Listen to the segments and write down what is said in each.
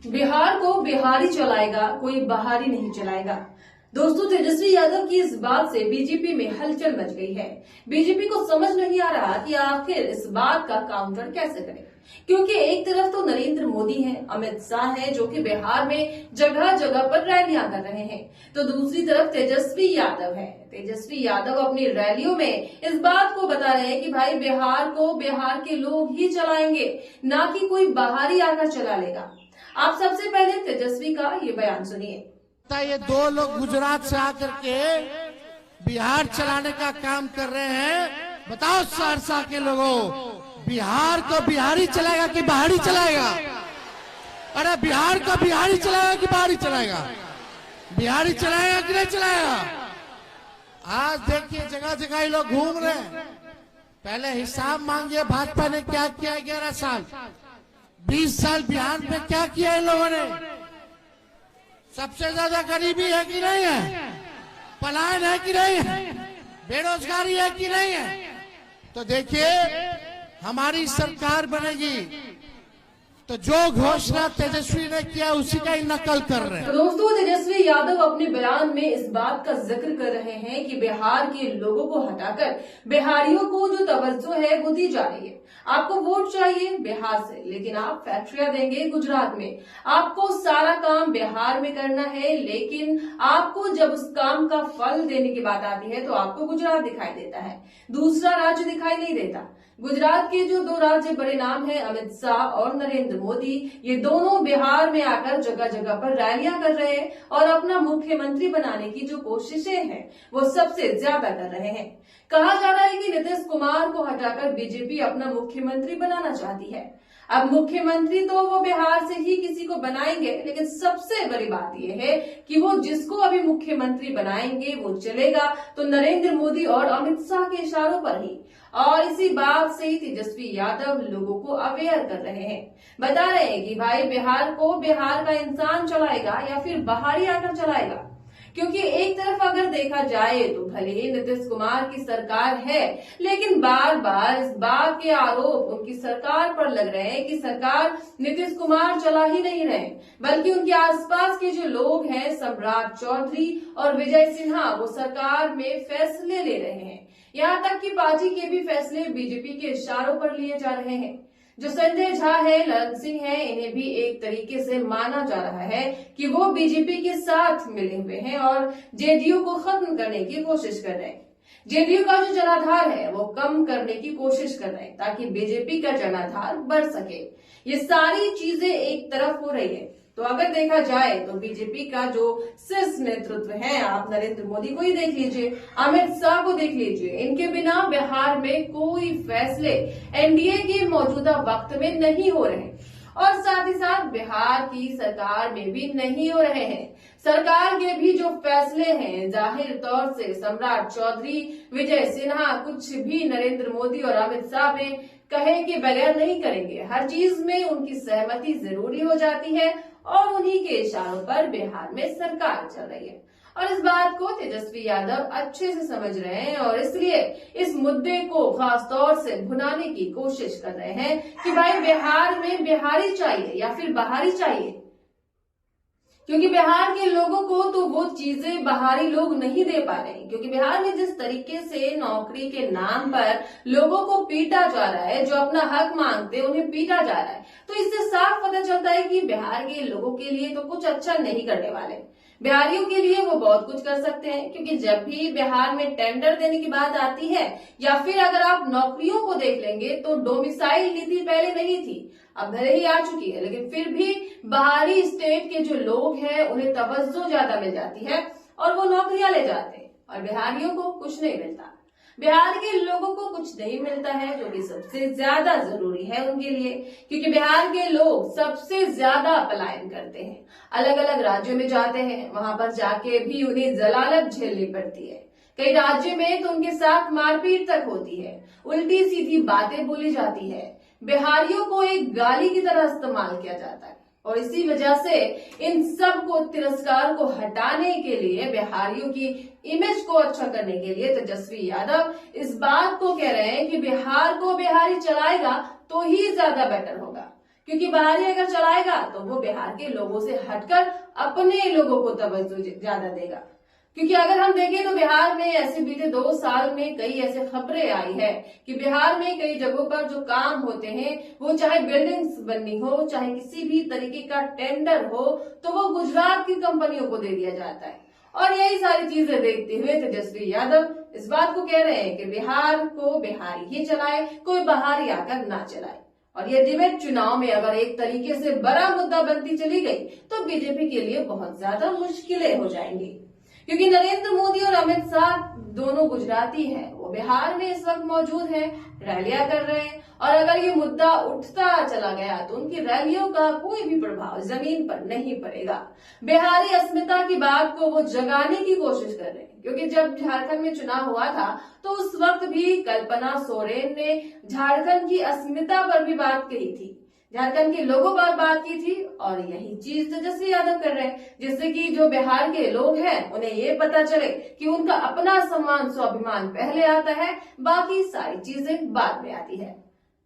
बिहार को बिहारी चलाएगा, कोई बाहरी नहीं चलाएगा। दोस्तों, तेजस्वी यादव की इस बात से बीजेपी में हलचल मच गई है। बीजेपी को समझ नहीं आ रहा कि आखिर इस बात का काउंटर कैसे करें, क्योंकि एक तरफ तो नरेंद्र मोदी हैं, अमित शाह हैं, जो कि बिहार में जगह जगह पर रैलियां कर रहे हैं, तो दूसरी तरफ तेजस्वी यादव है। तेजस्वी यादव अपनी रैलियों में इस बात को बता रहे हैं कि भाई बिहार को बिहार के लोग ही चलाएंगे, ना कि कोई बाहरी आकर चला लेगा। आप सबसे पहले तेजस्वी का ये बयान सुनिए। ये दो लोग गुजरात से आकर के बिहार चलाने का काम कर रहे हैं। बताओ सहरसा के लोगों, बिहार को बिहारी चलाएगा कि बाहरी चलाएगा? अरे बिहार को बिहारी चलाएगा कि बाहरी चलाएगा? बिहारी चलाएगा कि नहीं चलाएगा? आज देखिए जगह जगह ये लोग घूम रहे हैं। पहले हिसाब मांगिए, भाजपा ने क्या किया 11 साल, 20 साल बिहार में क्या किया इन लोगों ने? सबसे ज्यादा गरीबी है कि नहीं है? पलायन है कि नहीं है? बेरोजगारी है कि नहीं है? तो देखिए, हमारी सरकार बनेगी तो जो घोषणा तेजस्वी ने किया उसी का ही नकल कर रहे हैं। तो दोस्तों, तेजस्वी यादव अपने बयान में इस बात का जिक्र कर रहे हैं कि बिहार के लोगों को हटाकर बिहारियों को जो तवज्जो है वो दी जा रही है। आपको वोट चाहिए बिहार से, लेकिन आप फैक्ट्रियां देंगे गुजरात में। आपको सारा काम बिहार में करना है, लेकिन आपको जब उस काम का फल देने की बात आती है तो आपको गुजरात दिखाई देता है, दूसरा राज्य दिखाई नहीं देता। गुजरात के जो दो राज्य बड़े नाम हैं, अमित शाह और नरेंद्र मोदी, ये दोनों बिहार में आकर जगह जगह पर रैलियां कर रहे हैं और अपना मुख्यमंत्री बनाने की जो कोशिशें हैं वो सबसे ज्यादा कर रहे हैं। कहा जा रहा है कि नीतीश कुमार को हटाकर बीजेपी अपना मुख्यमंत्री बनाना चाहती है। अब मुख्यमंत्री तो वो बिहार से ही किसी को बनाएंगे, लेकिन सबसे बड़ी बात यह है कि वो जिसको अभी मुख्यमंत्री बनाएंगे वो चलेगा तो नरेंद्र मोदी और अमित शाह के इशारों पर ही। और इसी बात से ही तेजस्वी यादव लोगों को अवेयर कर रहे हैं, बता रहे हैं कि भाई बिहार को बिहार का इंसान चलाएगा या फिर बाहरी आकर चलाएगा। क्योंकि एक तरफ अगर देखा जाए तो भले ही नीतीश कुमार की सरकार है, लेकिन बार बार इस बात के आरोप उनकी सरकार पर लग रहे हैं कि सरकार नीतीश कुमार चला ही नहीं रहे, बल्कि उनके आसपास के जो लोग हैं, सम्राट चौधरी और विजय सिन्हा, वो सरकार में फैसले ले रहे हैं। यहाँ तक कि पार्टी के भी फैसले बीजेपी के इशारों पर लिए जा रहे हैं। जो संजय झा है, ललन सिंह है, इन्हें भी एक तरीके से माना जा रहा है कि वो बीजेपी के साथ मिले हुए हैं और जेडीयू को खत्म करने की कोशिश कर रहे हैं। जेडीयू का जो जनाधार है वो कम करने की कोशिश कर रहे हैं ताकि बीजेपी का जनाधार बढ़ सके। ये सारी चीजें एक तरफ हो रही है, तो अगर देखा जाए तो बीजेपी का जो शीर्ष नेतृत्व है, आप नरेंद्र मोदी को ही देख लीजिए, अमित शाह को देख लीजिए, इनके बिना बिहार में कोई फैसले एनडीए के मौजूदा वक्त में नहीं हो रहे और साथ ही साथ बिहार की सरकार में भी नहीं हो रहे हैं। सरकार के भी जो फैसले हैं, जाहिर तौर से सम्राट चौधरी, विजय सिन्हा कुछ भी नरेंद्र मोदी और अमित शाह में कहे के बगैर नहीं करेंगे। हर चीज में उनकी सहमति जरूरी हो जाती है और उन्हीं के इशारों पर बिहार में सरकार चल रही है। और इस बात को तेजस्वी यादव अच्छे से समझ रहे हैं और इसलिए इस मुद्दे को खास तौर से भुनाने की कोशिश कर रहे हैं कि भाई बिहार में बिहारी चाहिए या फिर बाहरी चाहिए, क्योंकि बिहार के लोगों को तो वो चीजें बाहरी लोग नहीं दे पा रहे हैं। क्योंकि बिहार में जिस तरीके से नौकरी के नाम पर लोगों को पीटा जा रहा है, जो अपना हक मांगते हैं उन्हें पीटा जा रहा है, तो इससे साफ पता चलता है कि बिहार के लोगों के लिए तो कुछ अच्छा नहीं करने वाले। बिहारियों के लिए वो बहुत कुछ कर सकते हैं, क्योंकि जब भी बिहार में टेंडर देने की बात आती है या फिर अगर आप नौकरियों को देख लेंगे तो डोमिसाइल नीति पहले नहीं थी, अब भले ही आ चुकी है, लेकिन फिर भी बाहरी स्टेट के जो लोग हैं उन्हें तवज्जो ज्यादा मिल जाती है और वो नौकरियां ले जाते हैं और बिहारियों को कुछ नहीं मिलता। बिहार के लोगों को कुछ नहीं मिलता है, जो कि सबसे ज्यादा जरूरी है उनके लिए, क्योंकि बिहार के लोग सबसे ज्यादा पलायन करते हैं, अलग अलग राज्यों में जाते हैं, वहां पर जाके भी उन्हें जलालत झेलनी पड़ती है। कई राज्यों में तो उनके साथ मारपीट तक होती है, उल्टी सीधी बातें बोली जाती है, बिहारियों को एक गाली की तरह इस्तेमाल किया जाता है। और इसी वजह से इन सब को तिरस्कार को हटाने के लिए, बिहारियों की इमेज को अच्छा करने के लिए तेजस्वी यादव इस बात को कह रहे हैं कि बिहार को बिहारी चलाएगा तो ही ज्यादा बेटर होगा, क्योंकि बाहरी अगर चलाएगा तो वो बिहार के लोगों से हटकर अपने लोगों को तवज्जो ज्यादा देगा। क्योंकि अगर हम देखें तो बिहार में ऐसे बीते 2 साल में कई ऐसे खबरें आई है कि बिहार में कई जगहों पर जो काम होते हैं, वो चाहे बिल्डिंग्स बननी हो, चाहे किसी भी तरीके का टेंडर हो, तो वो गुजरात की कंपनियों को दे दिया जाता है। और यही सारी चीजें देखते हुए तेजस्वी यादव इस बात को कह रहे हैं कि बिहार को बिहारी ही चलाए, कोई बाहरी आकर ना चलाए। और ये डिबेट चुनाव में अगर एक तरीके से बड़ा मुद्दा बनती चली गई तो बीजेपी के लिए बहुत ज्यादा मुश्किलें हो जाएंगी। क्योंकि नरेंद्र मोदी और अमित शाह दोनों गुजराती हैं, वो बिहार में इस वक्त मौजूद हैं, रैलियां कर रहे हैं, और अगर ये मुद्दा उठता चला गया तो उनकी रैलियों का कोई भी प्रभाव जमीन पर नहीं पड़ेगा। बिहारी अस्मिता की बात को वो जगाने की कोशिश कर रहे हैं, क्योंकि जब झारखंड में चुनाव हुआ था तो उस वक्त भी कल्पना सोरेन ने झारखंड की अस्मिता पर भी बात कही थी, झारखंड के लोगों पर बात की थी, और यही चीज तेजस्वी यादव कर रहे हैं, जिससे कि जो बिहार के लोग हैं उन्हें ये पता चले कि उनका अपना सम्मान स्वाभिमान पहले आता है, बाकी सारी चीजें बाद में आती है।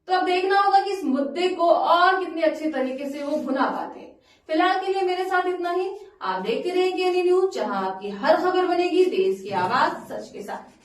तो अब देखना होगा कि इस मुद्दे को और कितने अच्छे तरीके से वो भुना पाते हैं। फिलहाल के लिए मेरे साथ इतना ही। आप देखते रहिए केएनयू न्यूज, जहां आपकी हर खबर बनेगी देश की आवाज सच के साथ।